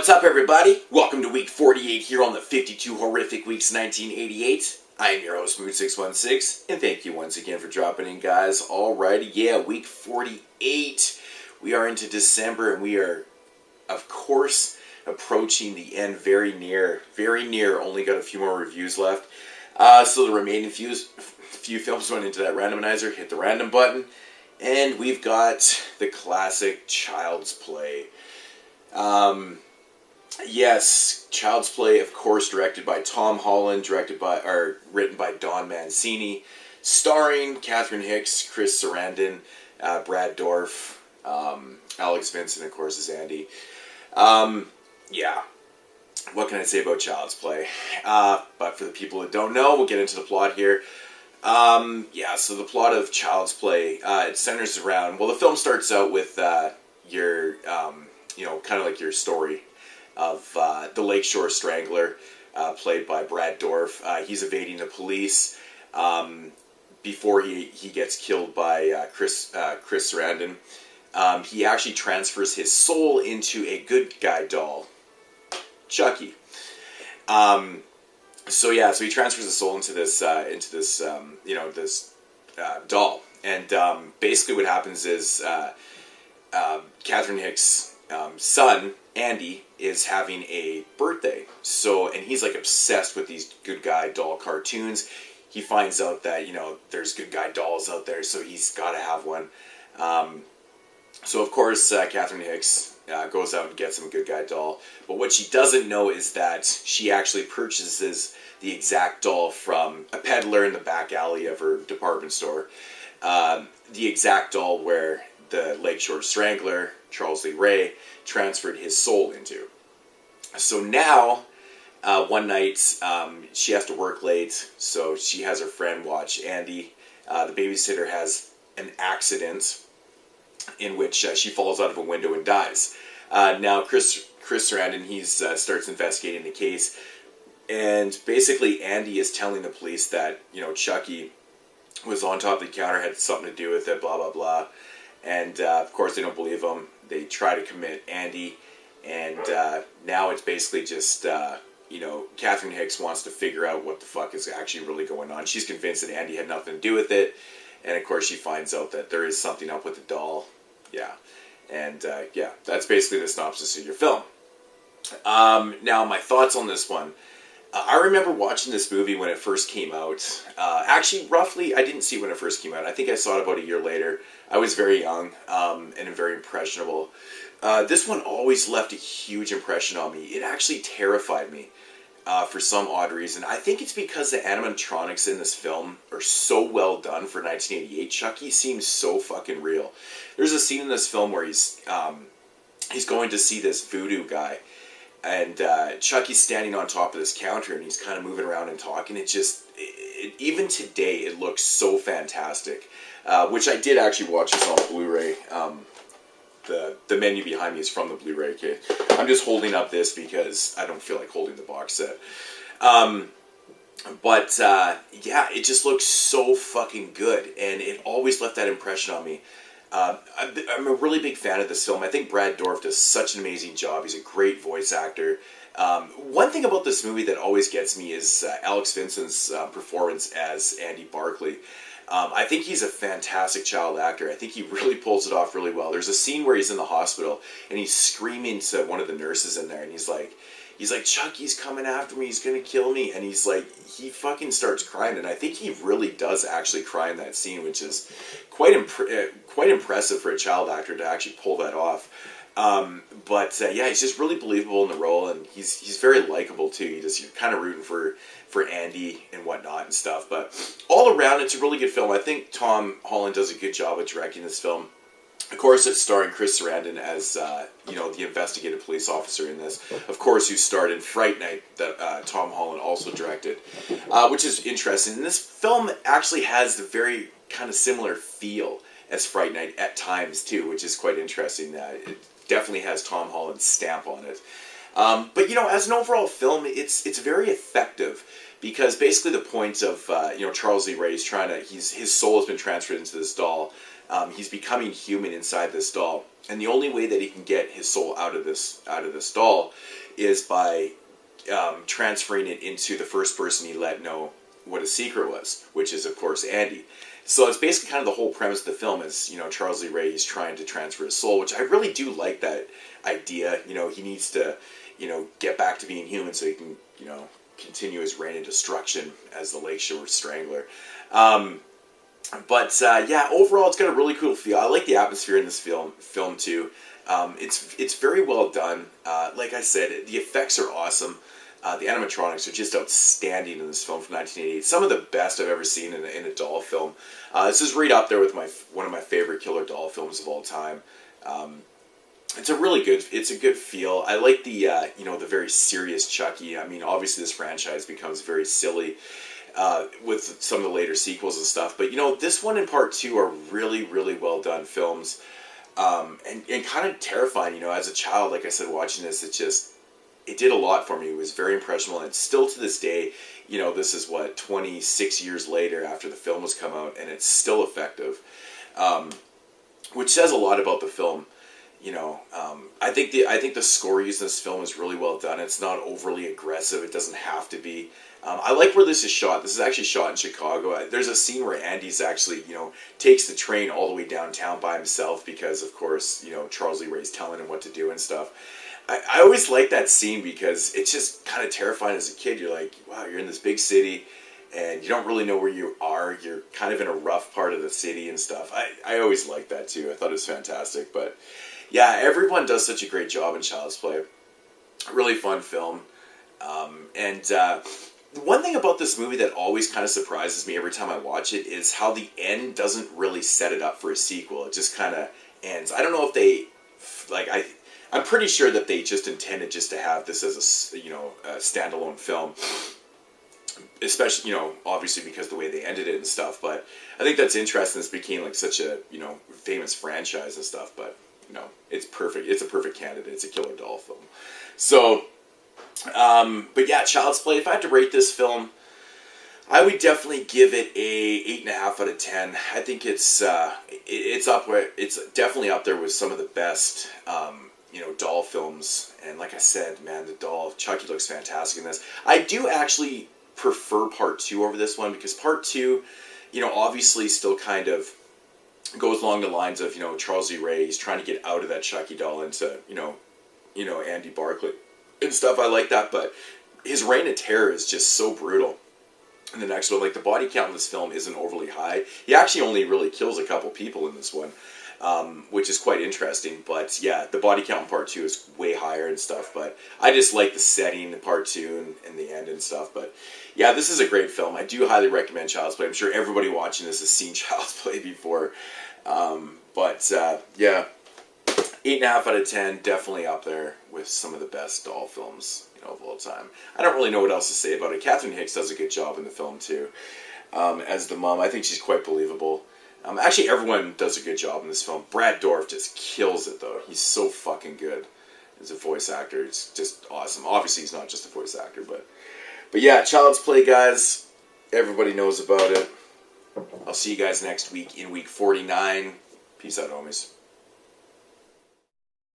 What's up, everybody? Welcome to week 48 here on the 52 Horrific Weeks 1988. I am your host, Mood616, and thank you once again for dropping in, guys. Alrighty, yeah, week 48. We are into December, and we are, of course, approaching the end very near. Very near, only got a few more reviews left. So the remaining few films went into that randomizer, hit the random button, and we've got the classic Child's Play. Yes, Child's Play, of course, directed by Tom Holland, written by Don Mancini, starring Catherine Hicks, Chris Sarandon, Brad Dourif, Alex Vincent, of course, is Andy. Yeah, what can I say about Child's Play? But for the people that don't know, we'll get into the plot here. Yeah, so the plot of Child's Play, it centers around, well, the film starts out with your, kind of like your story of the Lakeshore Strangler, played by Brad Dourif. He's evading the police before he gets killed by Chris Sarandon. He actually transfers his soul into a good guy doll, Chucky. So he transfers his soul into this doll, and basically what happens is Catherine Hicks' son Andy is having a birthday. And he's like obsessed with these good guy doll cartoons. He finds out that there's good guy dolls out there, so he's got to have one. So of course Catherine Hicks goes out and gets him a good guy doll. But what she doesn't know is that she actually purchases the exact doll from a peddler in the back alley of her department store. The exact doll where the Lakeshore Strangler, Charles Lee Ray, transferred his soul into. So now, one night, she has to work late, so she has her friend watch Andy. The babysitter has an accident in which she falls out of a window and dies. Now, Chris Sarandon, he starts investigating the case, and basically Andy is telling the police that, Chucky was on top of the counter, had something to do with it, blah, blah, blah. And, of course, they don't believe him. They try to commit Andy, and now it's basically just, Catherine Hicks wants to figure out what the fuck is actually really going on. She's convinced that Andy had nothing to do with it, and, of course, she finds out that there is something up with the doll. Yeah. And, that's basically the synopsis of your film. Now, my thoughts on this one. I remember watching this movie when it first came out. Actually, roughly, I didn't see it when it first came out. I think I saw it about a year later. I was very young and very impressionable. This one always left a huge impression on me. It actually terrified me for some odd reason. I think it's because the animatronics in this film are so well done for 1988. Chucky seems so fucking real. There's a scene in this film where he's going to see this voodoo guy. And Chucky's standing on top of this counter, and he's kind of moving around and talking. Even today, it looks so fantastic. Which I did actually watch this on Blu-ray. The menu behind me is from the Blu-ray kit. I'm just holding up this because I don't feel like holding the box set. It just looks so fucking good, and it always left that impression on me. I'm a really big fan of this film. I think Brad Dourif does such an amazing job. He's a great voice actor. One thing about this movie that always gets me is Alex Vincent's performance as Andy Barclay. I think he's a fantastic child actor. I think he really pulls it off really well. There's a scene where he's in the hospital and he's screaming to one of the nurses in there, and he's like, Chucky's coming after me, he's gonna kill me, and he fucking starts crying, and I think he really does actually cry in that scene, which is quite impressive for a child actor to actually pull that off. He's just really believable in the role, and he's very likable too. You're kind of rooting for Andy and whatnot and stuff. But all around, it's a really good film. I think Tom Holland does a good job of directing this film. Of course, it's starring Chris Sarandon as, the investigative police officer in this. Of course, who starred in Fright Night that Tom Holland also directed, which is interesting. And this film actually has the very kind of similar feel as Fright Night at times, too, which is quite interesting. It definitely has Tom Holland's stamp on it. As an overall film, it's very effective. Because basically the point of, Charles Lee Ray is his soul has been transferred into this doll. He's becoming human inside this doll, and the only way that he can get his soul out of this doll is by transferring it into the first person he let know what his secret was, which is of course Andy. So it's basically kind of the whole premise of the film is, Charles Lee Ray is trying to transfer his soul, which I really do like that idea. He needs to, get back to being human so he can, continue his reign of destruction as the Lakeshore Strangler. But overall it's got a really cool feel. I like the atmosphere in this film too. It's very well done. Like I said, the effects are awesome. The animatronics are just outstanding in this film from 1988. Some of the best I've ever seen in a doll film. This is right up there with one of my favorite killer doll films of all time. It's a good feel. I like the the very serious Chucky. I mean, obviously this franchise becomes very silly with some of the later sequels and stuff. But this one and part 2 are really, really well done films, and kind of terrifying. As a child, like I said, watching this, it did a lot for me. It was very impressionable, and still to this day, this is 26 years later after the film has come out, and it's still effective, which says a lot about the film. I think the score used in this film is really well done. It's not overly aggressive. It doesn't have to be. I like where this is shot. This is actually shot in Chicago. There's a scene where Andy's actually, takes the train all the way downtown by himself because, of course, Charles Lee Ray's telling him what to do and stuff. I always like that scene because it's just kind of terrifying as a kid. You're like, wow, you're in this big city and you don't really know where you are. You're kind of in a rough part of the city and stuff. I always liked that too. I thought it was fantastic. But yeah, everyone does such a great job in Child's Play. Really fun film. One thing about this movie that always kind of surprises me every time I watch it is how the end doesn't really set it up for a sequel. It just kind of ends. I don't know if they, I'm pretty sure that they just intended just to have this as a standalone film. Especially, obviously because the way they ended it and stuff. But I think that's interesting. This became like such a, famous franchise and stuff. But, it's perfect. It's a perfect candidate. It's a killer doll film. So, but yeah, Child's Play. If I had to rate this film, I would definitely give it a 8.5 out of 10. I think it's definitely up there with some of the best, doll films. And like I said, man, the doll Chucky looks fantastic in this. I do actually prefer part 2 over this one because part 2, obviously still kind of goes along the lines of, Charles E. Ray. He's trying to get out of that Chucky doll into, Andy Barclay and stuff. I like that, but his reign of terror is just so brutal. And the next one, the body count in this film isn't overly high. He actually only really kills a couple people in this one, which is quite interesting. But yeah, the body count in part 2 is way higher and stuff. But I just like the setting in part 2 and the end and stuff. But yeah, this is a great film. I do highly recommend Child's Play. I'm sure everybody watching this has seen Child's Play before. Yeah, 8.5 out of 10, definitely up there with some of the best doll films, of all time. I don't really know what else to say about it. Catherine Hicks does a good job in the film too, as the mom. I think she's quite believable. Actually, everyone does a good job in this film. Brad Dourif just kills it though. He's so fucking good as a voice actor. It's just awesome. Obviously, he's not just a voice actor, but yeah, Child's Play, guys. Everybody knows about it. I'll see you guys next week in week 49. Peace out, homies.